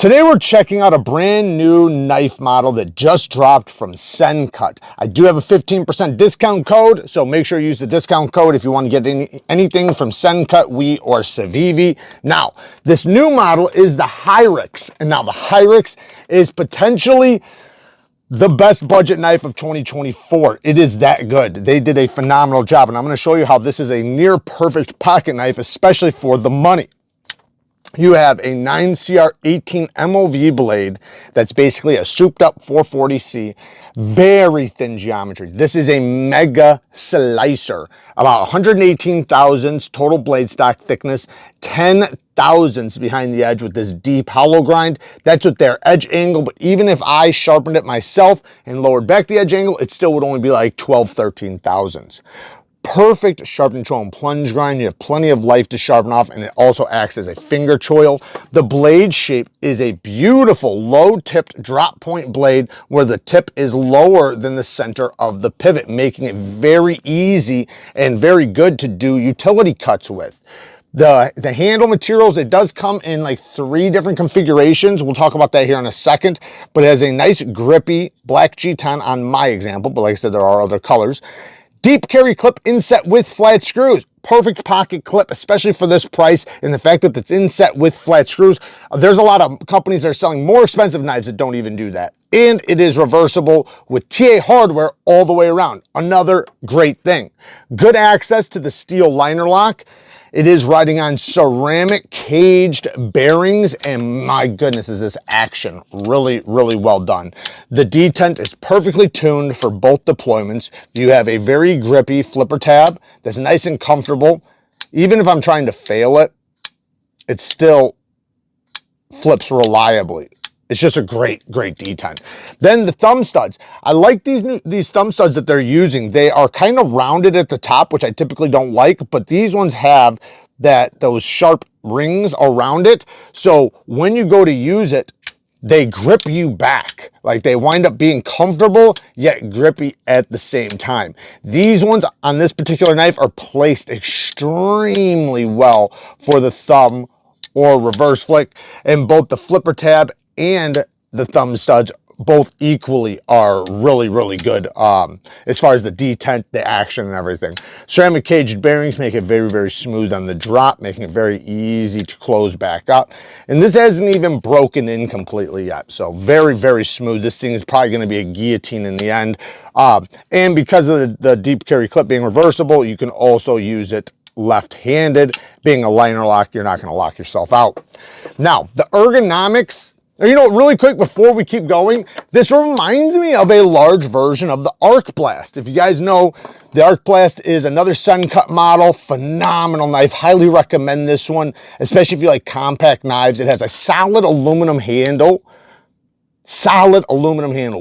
Today we're checking out a brand new knife model that just dropped from SENCUT. I do have a 15% discount code, so make sure you use the discount code if you want to get anything from SENCUT, WE, or Civivi. Now, this new model is the HYRAX, and now the HYRAX is potentially the best budget knife of 2024. It is that good. They did a phenomenal job, and I'm going to show you how this is a near perfect pocket knife, especially for the money. You have a 9CR18 MOV blade that's basically a souped up 440C, very thin geometry. This is a mega slicer, about 118 thousandths total blade stock thickness, 10 thousandths behind the edge with this deep hollow grind. That's with their edge angle, but even if I sharpened it myself and lowered back the edge angle, it still would only be like 12, 13 thousandths. Perfect sharpen choil and plunge grind. You have plenty of life to sharpen off, and it also acts as a finger choil. The blade shape is a beautiful low-tipped drop point blade where the tip is lower than the center of the pivot, making it very easy and very good to do utility cuts with. The handle materials, it does come in like 3 different configurations. We'll talk about that here in a second, but it has a nice grippy black G10 on my example, but like I said, there are other colors. Deep carry clip inset with flat screws. Perfect pocket clip, especially for this price and the fact that it's inset with flat screws. There's a lot of companies that are selling more expensive knives that don't even do that. And it is reversible with TA hardware all the way around. Another great thing. Good access to the steel liner lock. It is riding on ceramic caged bearings, and my goodness, is this action really, really well done. The detent is perfectly tuned for both deployments. You have a very grippy flipper tab that's nice and comfortable. Even if I'm trying to fail it, it still flips reliably. It's just a great, great detent. Then the thumb studs. I like these thumb studs that they're using. They are kind of rounded at the top, which I typically don't like, but these ones have those sharp rings around it. So when you go to use it, they grip you back. Like they wind up being comfortable, yet grippy at the same time. These ones on this particular knife are placed extremely well for the thumb or reverse flick, and both the flipper tab and the thumb studs both equally are really, really good as far as the detent, the action, and everything. Ceramic caged bearings make it very, very smooth on the drop, making it very easy to close back up. And this hasn't even broken in completely yet, so very, very smooth. This thing is probably going to be a guillotine in the end. And because of the deep carry clip being reversible, you can also use it left-handed. Being a liner lock, you're not going to lock yourself out. Now, the ergonomics, you know, really quick before we keep going, this reminds me of a large version of the Arc Blast. If you guys know, the Arc Blast is another SENCUT model, phenomenal knife. Highly recommend this one, especially if you like compact knives. It has a solid aluminum handle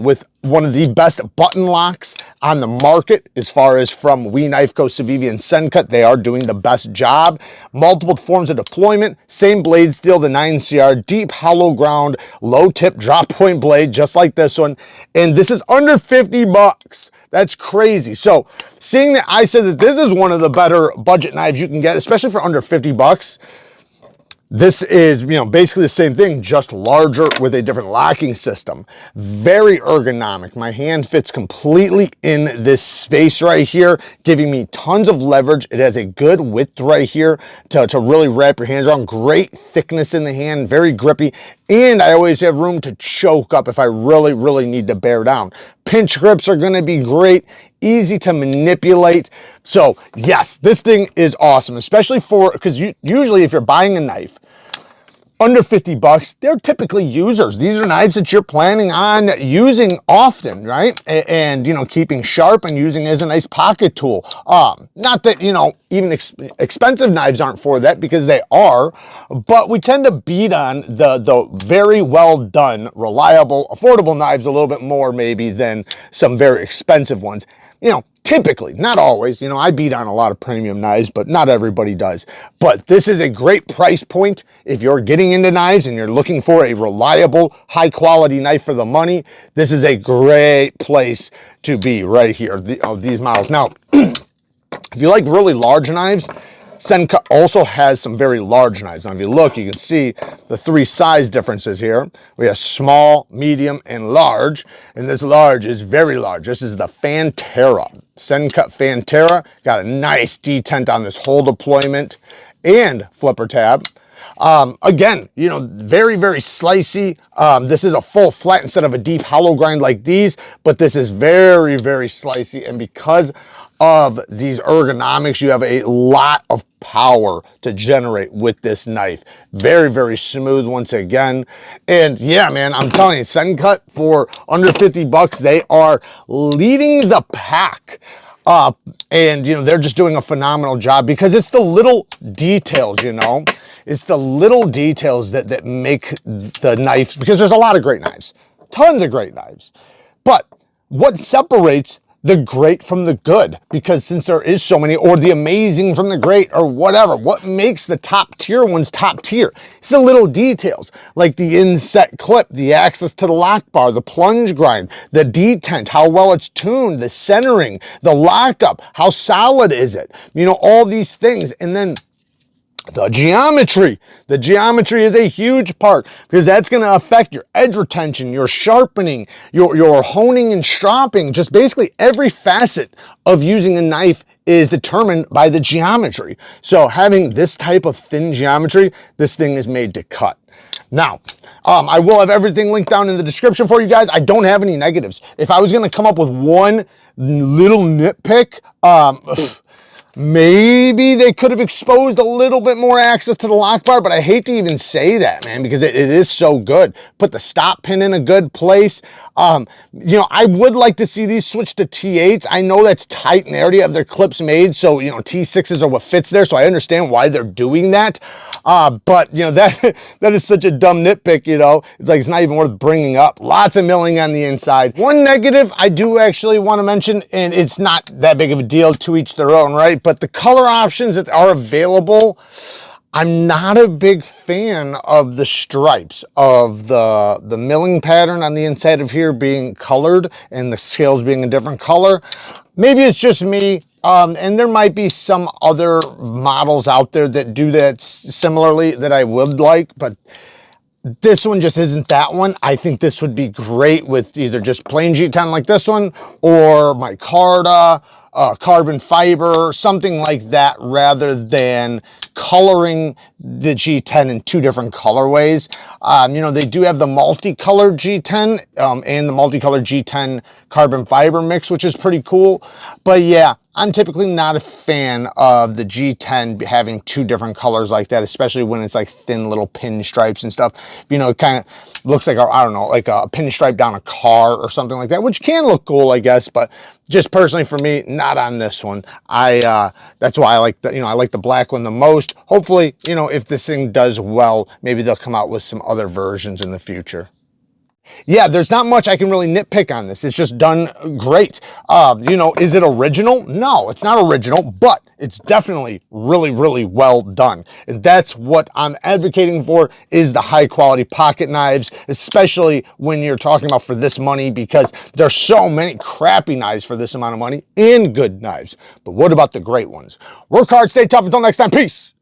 with one of the best button locks on the market as far as from WE, Knifeco, Civivi, and SENCUT. They are doing the best job. Multiple forms of deployment, same blade steel, the 9CR, deep hollow ground, low tip drop point blade, just like this one. And this is under 50 bucks. That's crazy. So seeing that I said that this is one of the better budget knives you can get, especially for under 50 bucks, this is, you know, basically the same thing, just larger with a different locking system. Very ergonomic. My hand fits completely in this space right here, giving me tons of leverage. It has a good width right here to really wrap your hands around. Great thickness in the hand, very grippy. And I always have room to choke up if I really, really need to bear down. Pinch grips are going to be great, easy to manipulate. So yes, this thing is awesome, especially because usually if you're buying a knife under 50 bucks, they're typically users. These are knives that you're planning on using often, right? And you know, keeping sharp and using as a nice pocket tool. Not that, you know, even expensive knives aren't for that, because they are, but we tend to beat on the very well done, reliable, affordable knives a little bit more maybe than some very expensive ones. You know, typically, not always. You know, I beat on a lot of premium knives, but not everybody does. But this is a great price point if you're getting into knives and you're looking for a reliable, high-quality knife for the money. This is a great place to be right here, these models. Now, if you like really large knives, SENCUT also has some very large knives. Now, if you look, you can see the 3 size differences here. We have small, medium, and large, and this large is very large. This is the Fantera. SENCUT Fantera. Got a nice detent on this whole deployment and flipper tab. Again, you know, very, very slicey. This is a full flat instead of a deep hollow grind like these, but this is very, very slicey. And because of these ergonomics, you have a lot of power to generate with this knife. Very, very smooth once again. And yeah, man, I'm telling you, SENCUT for under 50 bucks, they are leading the pack. And you know, they're just doing a phenomenal job because it's the little details, you know. It's the little details that make the knives, because there's a lot of great knives, tons of great knives. But what separates the great from the good? Because since there is so many, or the amazing from the great, or whatever, what makes the top tier ones top tier? It's the little details, like the inset clip, the access to the lock bar, the plunge grind, the detent, how well it's tuned, the centering, the lockup, how solid is it? You know, all these things. And then the geometry. The geometry is a huge part because that's going to affect your edge retention, your sharpening, your honing and stropping. Just basically every facet of using a knife is determined by the geometry. So having this type of thin geometry, this thing is made to cut. Now, I will have everything linked down in the description for you guys. I don't have any negatives. If I was going to come up with one little nitpick, maybe they could have exposed a little bit more access to the lock bar, but I hate to even say that, man, because it is so good. Put the stop pin in a good place. You know, I would like to see these switch to T8s. I know that's tight and they already have their clips made, so, you know, T6s are what fits there, so I understand why they're doing that. But, you know, that is such a dumb nitpick, you know. It's like, it's not even worth bringing up. Lots of milling on the inside. One negative I do actually want to mention, and it's not that big of a deal, to each their own, right? But the color options that are available, I'm not a big fan of the stripes, of the milling pattern on the inside of here being colored and the scales being a different color. Maybe it's just me. And there might be some other models out there that do that similarly that I would like, but this one just isn't that one. I think this would be great with either just plain G10 like this one, or my Carta, carbon fiber, something like that, rather than coloring the G10 in 2 different colorways. You know, they do have the multicolored G10 and the multicolored G10 carbon fiber mix, which is pretty cool. But yeah, I'm typically not a fan of the G10 having 2 different colors like that, especially when it's like thin little pinstripes and stuff. You know, it kind of looks like, I don't know, like a pinstripe down a car or something like that, which can look cool, I guess. But just personally for me, not on this one. That's why I like the, you know, I like the black one the most. Hopefully, you know, if this thing does well, maybe they'll come out with some other versions in the future. Yeah, there's not much I can really nitpick on this. It's just done great. You know, is it original? No, it's not original, but it's definitely really, really well done. And that's what I'm advocating for, is the high quality pocket knives, especially when you're talking about for this money, because there's so many crappy knives for this amount of money and good knives. But what about the great ones? Work hard, stay tough. Until next time, peace.